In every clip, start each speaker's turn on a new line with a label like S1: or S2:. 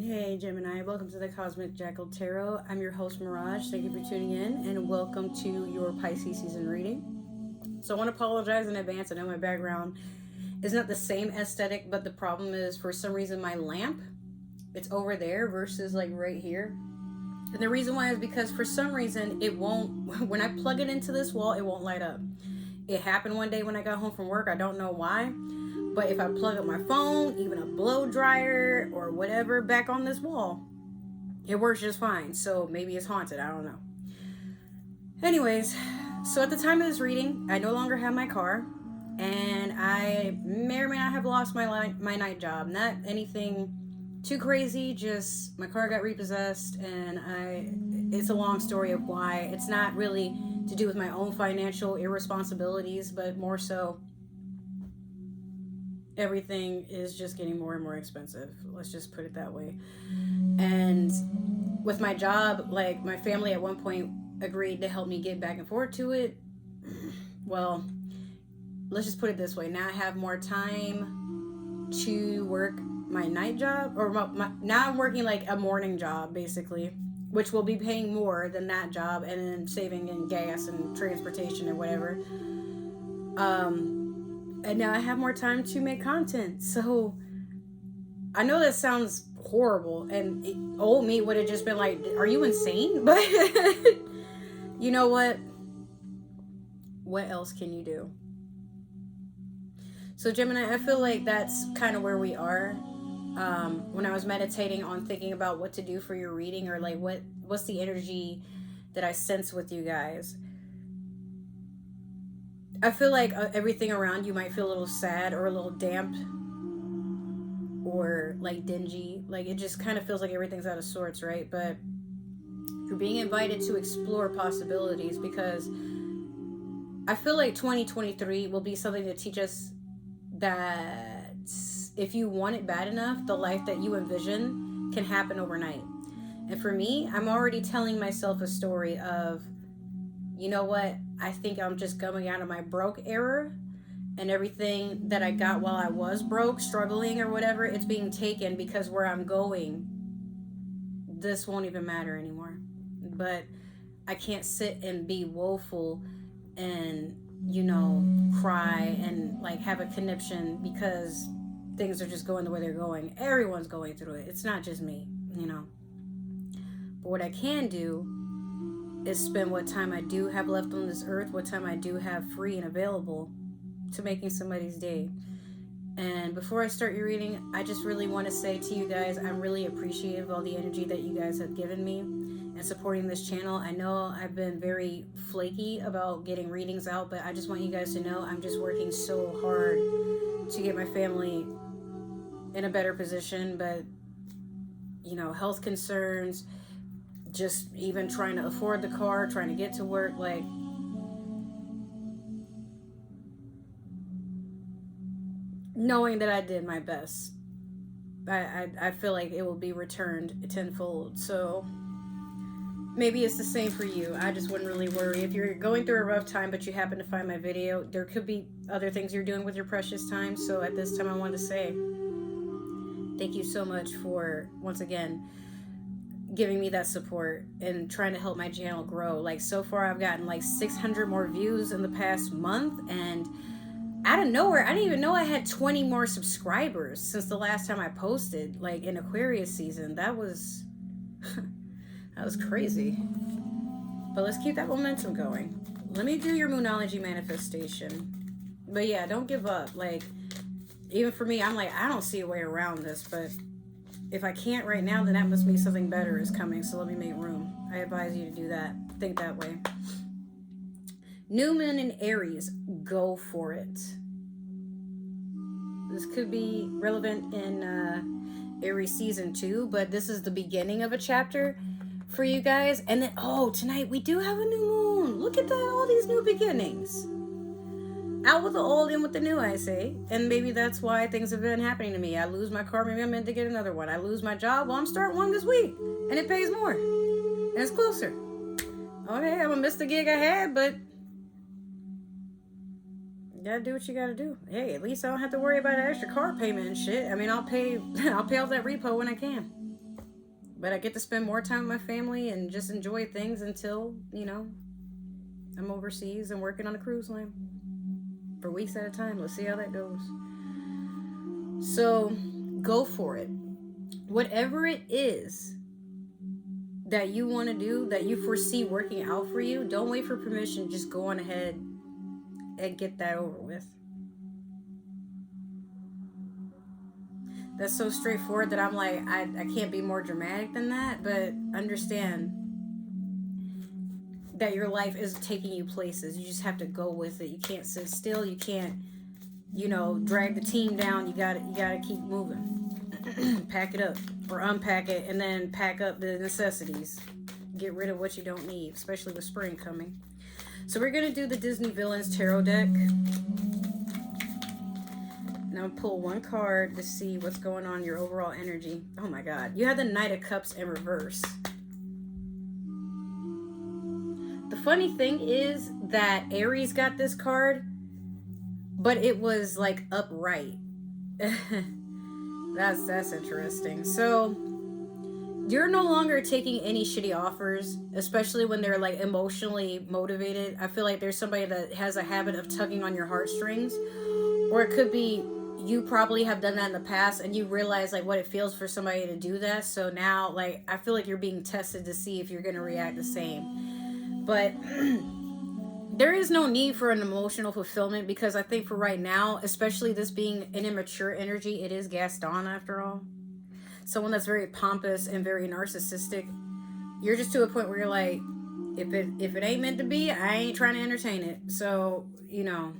S1: Hey Gemini, welcome to the Cosmic Jackal Tarot. I'm your host Mirage. Thank you for tuning in and welcome to your Pisces season reading. So I want to apologize in advance. I know my background is not the same aesthetic, but the problem is for some reason my lamp, it's over there versus like right here. And the reason why is because for some reason it won't, when I plug it into this wall, it won't light up. It happened one day when I got home from work. I don't know why. But if I plug up my phone, even a blow dryer or whatever back on this wall, it works just fine. So maybe it's haunted. I don't know. Anyways, so at the time of this reading, I no longer have my car. And I may or may not have lost my night job. Not anything too crazy. Just my car got repossessed. And it's a long story of why. It's not really to do with my own financial irresponsibilities, but more so everything is just getting more and more expensive. Let's just put it that way. And with my job, like my family at one point agreed to help me get back and forth to it. Well, let's just put it this way. Now I have more time to work my night job, or now I'm working like a morning job basically, which will be paying more than that job and then saving in gas and transportation and whatever. And now I have more time to make content. So I know that sounds horrible, and old me would have just been like, are you insane? But you know what? What else can you do? So Gemini, I feel like that's kind of where we are. When I was meditating on thinking about what to do for your reading, or like what's the energy that I sense with you guys, I feel like everything around you might feel a little sad or a little damp or like dingy. Like it just kind of feels like everything's out of sorts, right? But you're being invited to explore possibilities, because I feel like 2023 will be something to teach us that if you want it bad enough, the life that you envision can happen overnight. And for me, I'm already telling myself a story of, you know what, I think I'm just coming out of my broke era, and everything that I got while I was broke, struggling or whatever, it's being taken, because where I'm going, this won't even matter anymore. But I can't sit and be woeful and, cry and like have a conniption because things are just going the way they're going. Everyone's going through it. It's not just me, But what I can do is spend what time I do have left on this earth, what time I do have free and available, to making somebody's day. And before I start your reading, I just really want to say to you guys, I'm really appreciative of all the energy that you guys have given me and supporting this channel. I know I've been very flaky about getting readings out, but I just want you guys to know I'm just working so hard to get my family in a better position. But health concerns, just even trying to afford the car, trying to get to work, like knowing that I did my best, I feel like it will be returned tenfold. So maybe it's the same for you. I just wouldn't really worry. If you're going through a rough time but you happen to find my video, there could be other things you're doing with your precious time. So at this time I want to say thank you so much for, once again, giving me that support and trying to help my channel grow. Like so far I've gotten like 600 more views in the past month, and out of nowhere I didn't even know I had 20 more subscribers since the last time I posted, like in Aquarius season. That was that was crazy. But let's keep that momentum going. Let me do your Moonology manifestation. But yeah, don't give up. Like even for me, I'm like, I don't see a way around this, but if I can't right now, then that must mean something better is coming. So let me make room. I advise you to do that. Think that way. New moon in Aries. Go for it. This could be relevant in Aries season 2, but this is the beginning of a chapter for you guys. And then, tonight we do have a new moon. Look at that. All these new beginnings. Out with the old, in with the new, I say. And maybe that's why things have been happening to me. I lose my car, maybe I'm meant to get another one. I lose my job, well, I'm starting one this week. And it pays more. And it's closer. Okay, I'm gonna miss the gig I had, but you gotta do what you gotta do. Hey, at least I don't have to worry about an extra car payment and shit. I mean, I'll pay off that repo when I can. But I get to spend more time with my family and just enjoy things until, you know, I'm overseas and working on a cruise line for weeks at a time. Let's see how that goes. So go for it. Whatever it is that you want to do, that you foresee working out for you, don't wait for permission. Just go on ahead and get that over with. That's so straightforward that I'm like, I can't be more dramatic than that. But understand that your life is taking you places. You just have to go with it. You can't sit still. You can't, you know, drag the team down. You gotta keep moving. Pack it up or unpack it, and then pack up the necessities. Get rid of what you don't need, especially with spring coming. So we're gonna do the Disney Villains Tarot deck. Now pull one card to see what's going on in your overall energy. Oh my God, you have the Knight of Cups in reverse. The funny thing is that Aries got this card, but it was like upright. That's interesting. So you're no longer taking any shitty offers, especially when they're like emotionally motivated. I feel like there's somebody that has a habit of tugging on your heartstrings, or it could be you probably have done that in the past and you realize like what it feels for somebody to do that. So now like I feel like you're being tested to see if you're going to react the same. But there is no need for an emotional fulfillment, because I think for right now, especially this being an immature energy, it is Gaston after all. Someone that's very pompous and very narcissistic. You're just to a point where you're like, if it ain't meant to be, I ain't trying to entertain it. So, you know,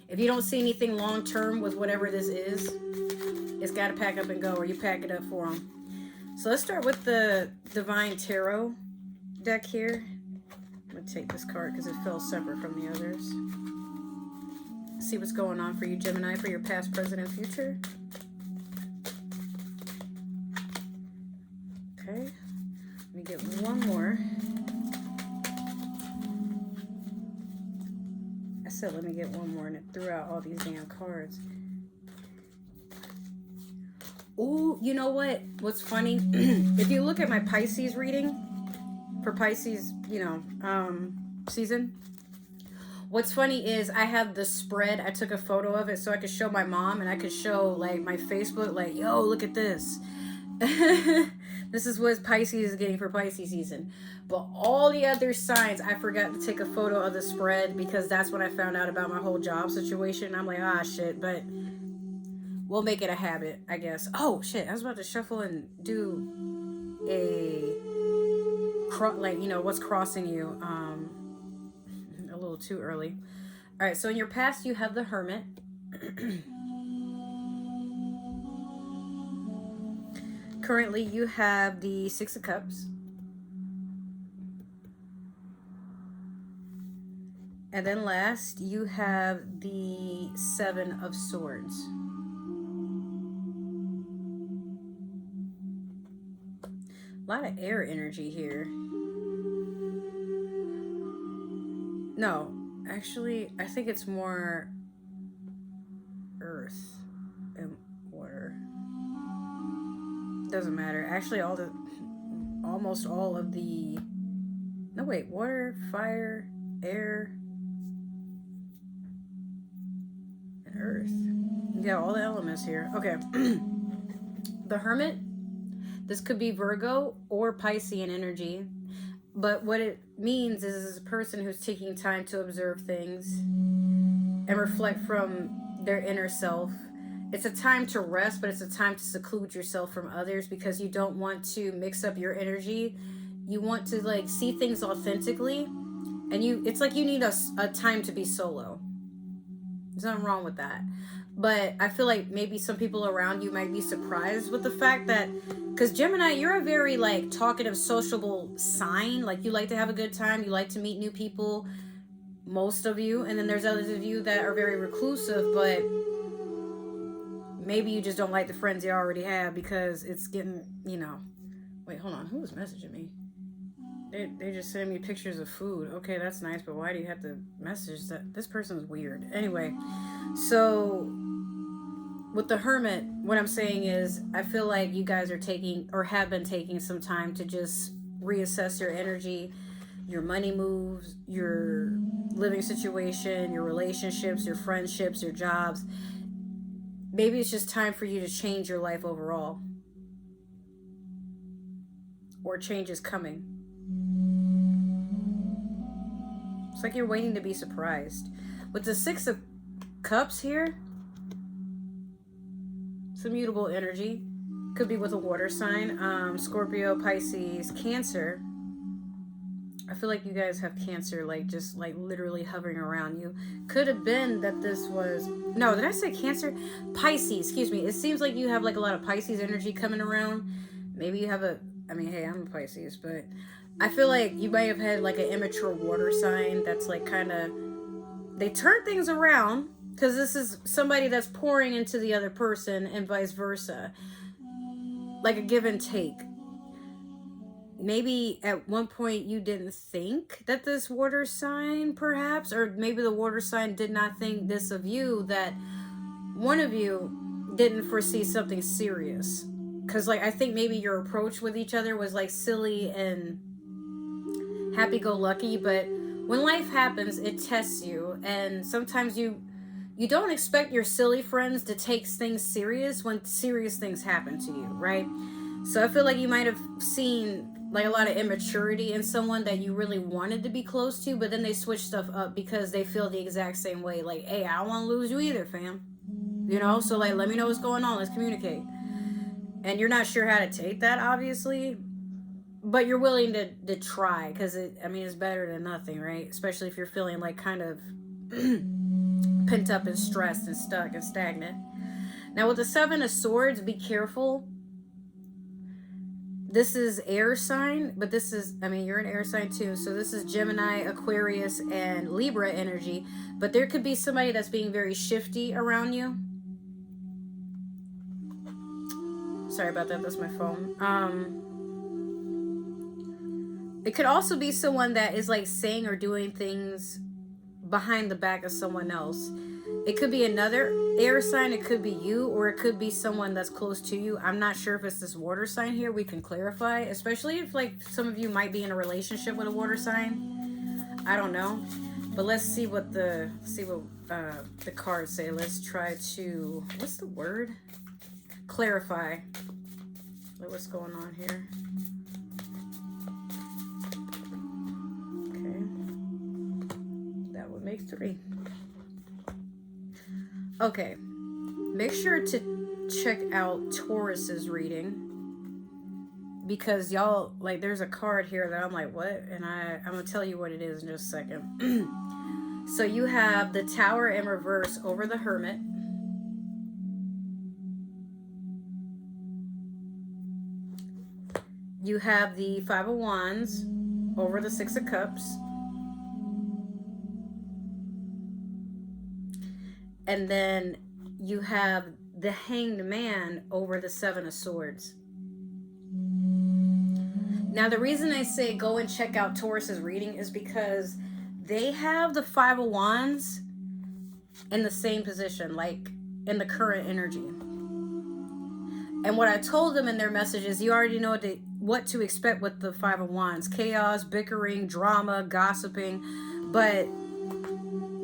S1: if you don't see anything long term with whatever this is, it's got to pack up and go, or you pack it up for them. So let's start with the Divine Tarot deck here. I'm going to take this card because it fell separate from the others. See what's going on for you, Gemini, for your past, present, and future. Okay. Let me get one more. I said let me get one more, and it threw out all these damn cards. Ooh, you know what? What's funny? If you look at my Pisces reading, for Pisces, you know, season, what's funny is I have the spread. I took a photo of it so I could show my mom, and I could show like my Facebook, like, yo, look at this. This is what Pisces is getting for Pisces season. But all the other signs, I forgot to take a photo of the spread, because that's when I found out about my whole job situation. I'm like, ah, shit, but we'll make it a habit, I guess. Oh, shit, I was about to shuffle and do like, you know, what's crossing you, a little too early. All right, so in your past, you have the Hermit. Currently, you have the Six of Cups. And then last, you have the Seven of Swords. A lot of air energy here. No, actually, I think it's more earth and water. Doesn't matter. Actually, almost all of the, no wait, water, fire, air, and earth. Yeah, all the elements here. Okay. The Hermit, this could be Virgo or Piscean energy, but what it means is a person who's taking time to observe things and reflect from their inner self. It's a time to rest, but it's a time to seclude yourself from others, because you don't want to mix up your energy. You want to like see things authentically, and it's like you need a time to be solo. There's nothing wrong with that. But I feel like maybe some people around you might be surprised with the fact that, because Gemini, you're a very like talkative, sociable sign. Like you like to have a good time. You like to meet new people, most of you. And then there's others of you that are very reclusive, but maybe you just don't like the friends you already have, because it's getting, you know. Wait, hold on. Who was messaging me? They just send me pictures of food. Okay, that's nice, but why do you have to message that? This person's weird. Anyway, so with the Hermit, what I'm saying is I feel like you guys are taking or have been taking some time to just reassess your energy, your money moves, your living situation, your relationships, your friendships, your jobs. Maybe it's just time for you to change your life overall. Or change is coming. It's like you're waiting to be surprised. With the Six of Cups here, it's immutable energy. Could be with a water sign. Scorpio, Pisces, Cancer. I feel like you guys have Cancer, like, just, like, literally hovering around you. Could have been that this was... No, did I say Cancer? Pisces, excuse me. It seems like you have, like, a lot of Pisces energy coming around. Maybe you have a... I mean, hey, I'm a Pisces, but I feel like you might have had, like, an immature water sign that's, like, kind of... They turn things around, because this is somebody that's pouring into the other person and vice versa. Like a give and take. Maybe at one point you didn't think that this water sign, perhaps, or maybe the water sign did not think this of you, that one of you didn't foresee something serious. Because, like, I think maybe your approach with each other was, like, silly and happy-go-lucky, but when life happens, it tests you, and sometimes you don't expect your silly friends to take things serious when serious things happen to you, right? So I feel like you might have seen, like, a lot of immaturity in someone that you really wanted to be close to, but then they switch stuff up because they feel the exact same way. Like, hey, I don't want to lose you either, fam. You know? So, like, let me know what's going on. Let's communicate. And you're not sure how to take that, obviously, but you're willing to try, because, it's better than nothing, right? Especially if you're feeling, like, kind of pent up and stressed and stuck and stagnant. Now, with the Seven of Swords, be careful. This is air sign, but this is, you're an air sign too. So this is Gemini, Aquarius, and Libra energy. But there could be somebody that's being very shifty around you. Sorry about that. That's my phone. It could also be someone that is, like, saying or doing things behind the back of someone else. It could be another air sign, it could be you, or it could be someone that's close to you. I'm not sure if it's this water sign here. We can clarify, especially if, like, some of you might be in a relationship with a water sign. I don't know, but let's see what the cards say. Let's try to, what's the word? Clarify. Like, what's going on here? Okay, that would make 3. Okay, make sure to check out Taurus's reading, because y'all, like, there's a card here that I'm like, what? And I'm gonna tell you what it is in just a second. So you have the Tower in reverse over the Hermit. You have the Five of Wands over the Six of Cups. And then you have the Hanged Man over the Seven of Swords. Now, the reason I say go and check out Taurus's reading is because they have the Five of Wands in the same position, like in the current energy. And what I told them in their message is, you already know what to expect with the Five of Wands. Chaos, bickering, drama, gossiping. But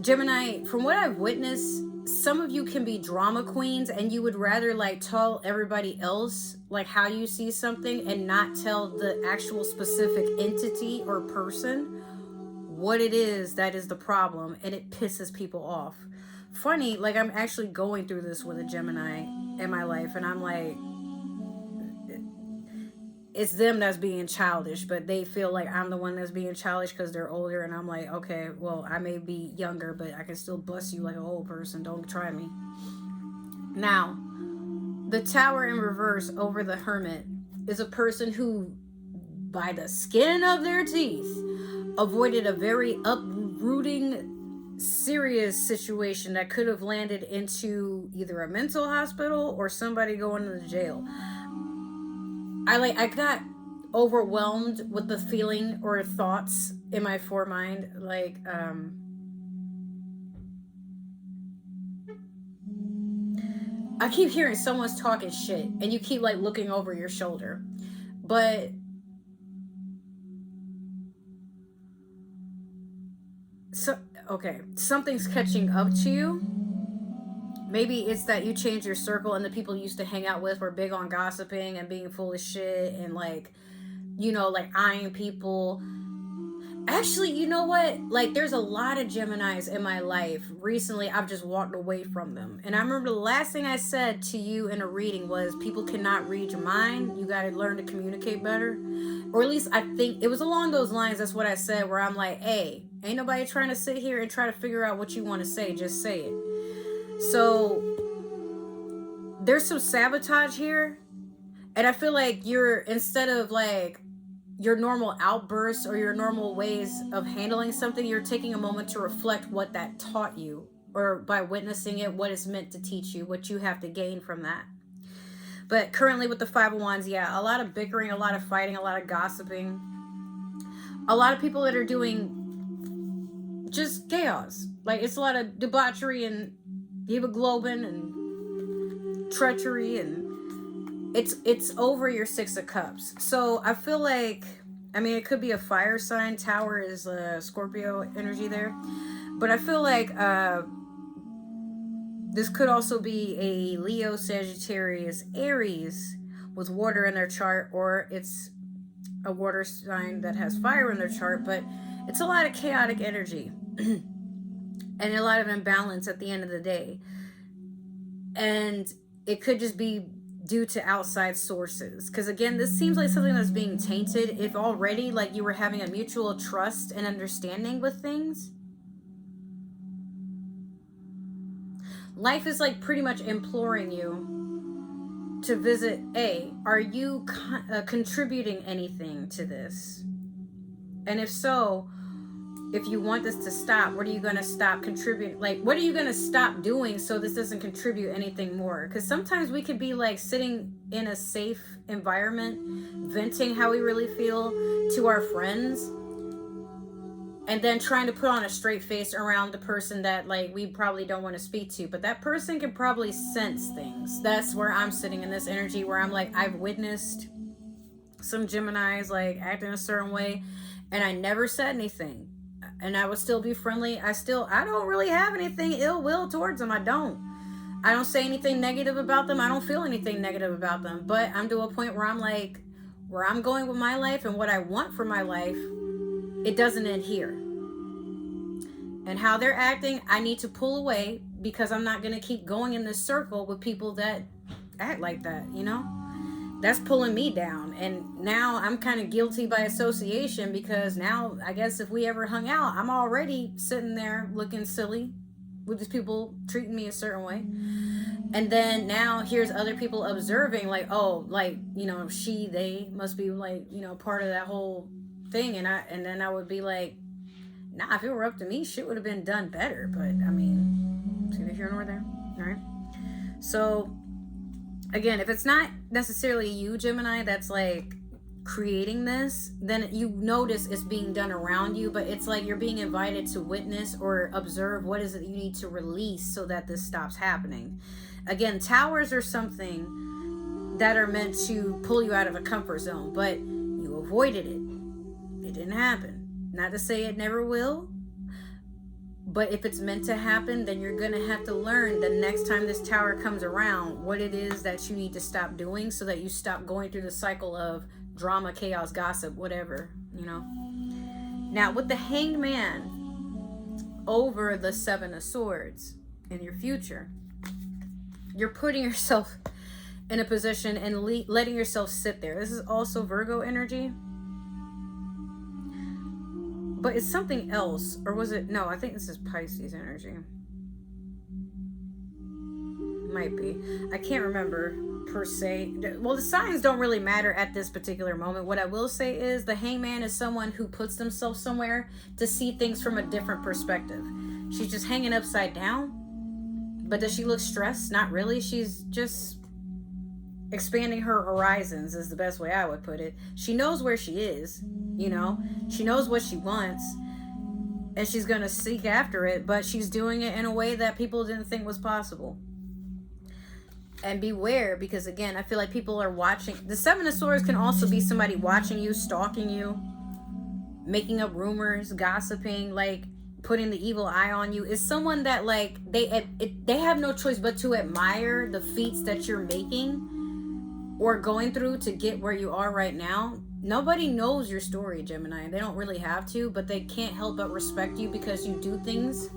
S1: Gemini, from what I've witnessed, some of you can be drama queens, and you would rather, like, tell everybody else, like, how you see something, and not tell the actual specific entity or person what it is that is the problem, and it pisses people off. Funny, like, I'm actually going through this with a Gemini in my life, and I'm like, it's them that's being childish, but they feel like I'm the one that's being childish because they're older, and I'm like, okay, well, I may be younger, but I can still bust you like an old person. Don't try me. Now, the Tower in reverse over the Hermit is a person who, by the skin of their teeth, avoided a very uprooting, serious situation that could have landed into either a mental hospital or somebody going to jail. I got overwhelmed with the feeling or thoughts in my foremind, like, I keep hearing someone's talking shit and you keep like looking over your shoulder. But okay, something's catching up to you. Maybe it's that you changed your circle and the people you used to hang out with were big on gossiping and being full of shit and like, you know, like eyeing people. Actually, you know what? Like, there's a lot of Geminis in my life. Recently, I've just walked away from them. And I remember the last thing I said to you in a reading was, people cannot read your mind. You got to learn to communicate better. Or at least I think it was along those lines. That's what I said, where I'm like, hey, ain't nobody trying to sit here and try to figure out what you want to say. Just say it. So there's some sabotage here. And I feel like you're, instead of like your normal outbursts or your normal ways of handling something, you're taking a moment to reflect what that taught you, or by witnessing it, what it's meant to teach you, what you have to gain from that. But currently with the Five of Wands, yeah, a lot of bickering, a lot of fighting, a lot of gossiping, a lot of people that are doing just chaos. Like, it's a lot of debauchery and hemoglobin and treachery, and it's over your Six of Cups. So I feel like, I mean, it could be a fire sign. Tower is Scorpio energy there. But I feel like this could also be a Leo, Sagittarius, Aries with water in their chart, or it's a water sign that has fire in their chart. But it's a lot of chaotic energy and a lot of imbalance at the end of the day. And it could just be due to outside sources, because again, this seems like something that's being tainted. If already like you were having a mutual trust and understanding with things, life is like pretty much imploring you to visit. Are you contributing anything to this? And if so, if you want this to stop, what are you going to stop contributing? Like, what are you going to stop doing so this doesn't contribute anything more? Because sometimes we could be like sitting in a safe environment, venting how we really feel to our friends, and then trying to put on a straight face around the person that like we probably don't want to speak to. But that person can probably sense things. That's where I'm sitting in this energy, where I'm like, I've witnessed some Geminis like acting a certain way, and I never said anything. And I would still be friendly. I don't really have anything ill will towards them. I don't say anything negative about them. I don't feel anything negative about them. But I'm to a point where I'm like, where I'm going with my life and what I want for my life, it doesn't end here. And how they're acting, I need to pull away, because I'm not going to keep going in this circle with people that act like that, you know? That's pulling me down. And now I'm kind of guilty by association, because now I guess if we ever hung out, I'm already sitting there looking silly with these people treating me a certain way. And then now here's other people observing, like, oh, like, you know, they must be like, you know, part of that whole thing. And then I would be like, nah, if it were up to me, shit would have been done better. But I mean, it's neither here nor there. All right. So again, if it's not necessarily you, Gemini, that's like creating this, then you notice it's being done around you, but it's like you're being invited to witness or observe what is it you need to release so that this stops happening. Again, towers are something that are meant to pull you out of a comfort zone, but you avoided it. It didn't happen. Not to say it never will, but if it's meant to happen, then you're going to have to learn the next time this tower comes around what it is that you need to stop doing, so that you stop going through the cycle of drama, chaos, gossip, whatever, you know. Now, with the Hanged Man over the Seven of Swords in your future, you're putting yourself in a position and letting yourself sit there. This is also Virgo energy. But it's something else. Or was it? No, I think this is Pisces energy. Might be. I can't remember per se. Well, the signs don't really matter at this particular moment. What I will say is the Hangman is someone who puts themselves somewhere to see things from a different perspective. She's just hanging upside down. But does she look stressed? Not really. She's just expanding her horizons is the best way I would put it. She knows where she is, you know. She knows what she wants, and she's going to seek after it, but she's doing it in a way that people didn't think was possible. And beware, because again, I feel like people are watching. The Seven of Swords can also be somebody watching you, stalking you, making up rumors, gossiping, like putting the evil eye on you. Is someone that like they have no choice but to admire the feats that you're making or going through to get where you are right now. Nobody knows your story, Gemini. They don't really have to, but they can't help but respect you because you do things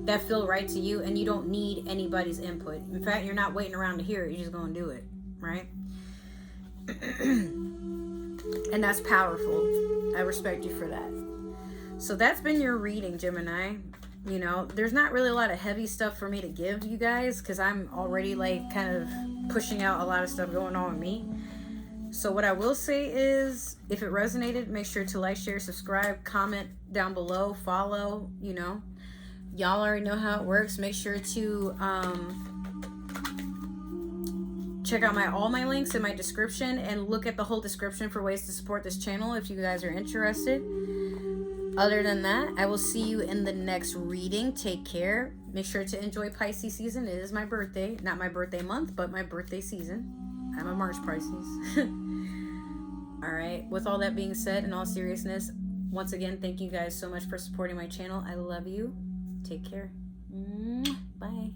S1: that feel right to you, and you don't need anybody's input. In fact, you're not waiting around to hear it. You're just gonna do it, right? And that's powerful. I respect you for that. So that's been your reading, Gemini. You know, there's not really a lot of heavy stuff for me to give you guys because I'm already like kind of pushing out a lot of stuff going on with me. So what I will say is, if it resonated, make sure to like, share, subscribe, comment down below, follow, you know. Y'all already know how it works. Make sure to check out all my links in my description and look at the whole description for ways to support this channel if you guys are interested. Other than that, I will see you in the next reading. Take care. Make sure to enjoy Pisces season. It is my birthday. Not my birthday month, but my birthday season. I'm a March Pisces. All right. With all that being said, in all seriousness, once again, thank you guys so much for supporting my channel. I love you. Take care. Bye.